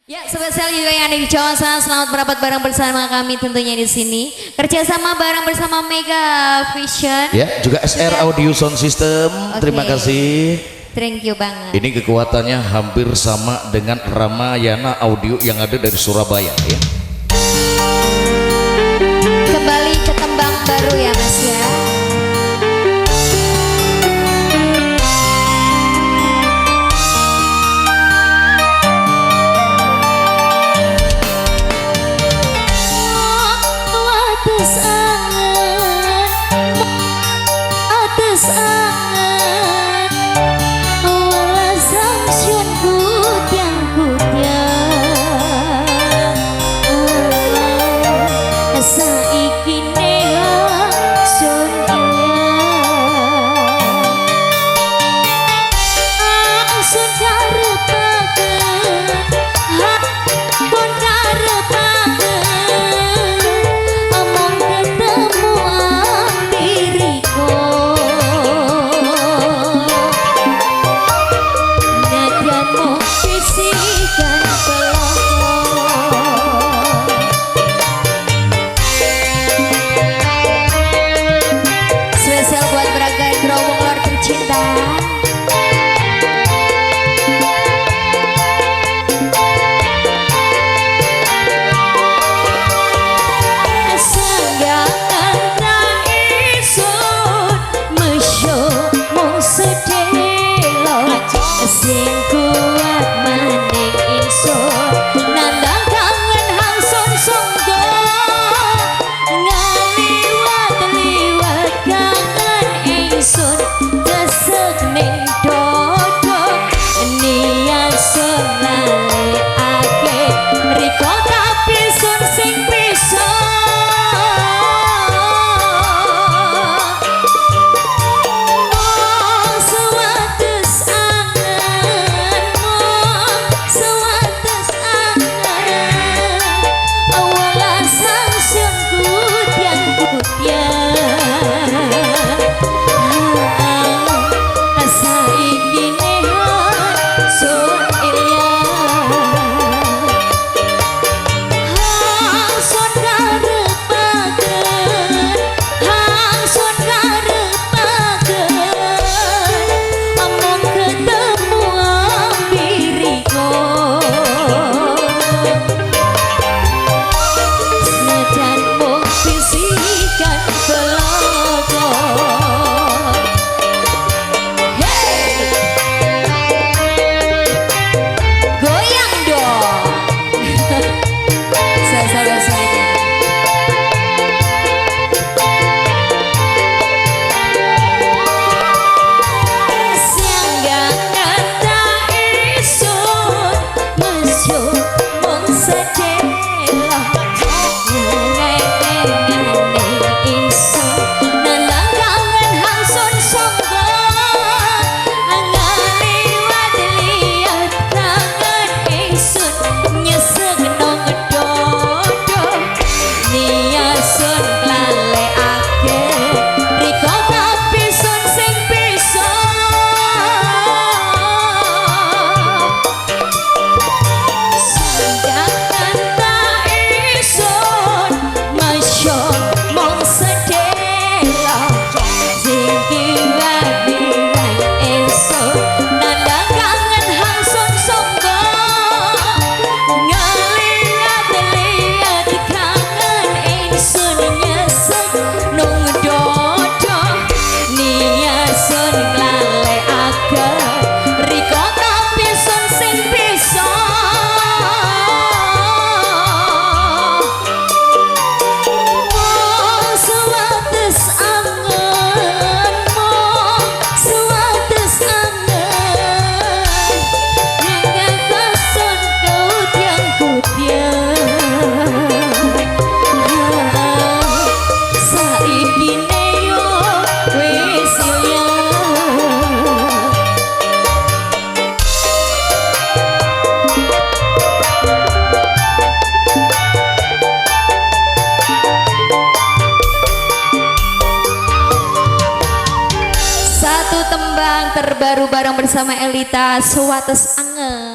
Ya, spesial juga yang ada di Jawa sana. Selamat merapat bareng bersama kami tentunya di sini. Kerjasama bareng bersama Mega Vision. Ya, juga SR Audio Sound System. Terima kasih. Thank you banget. Ini kekuatannya hampir sama dengan Ramayana Audio yang ada dari Surabaya ya. Kembali ke tembang baru ya Mas ya. Terbaru bareng bersama Elita Suwates Ange.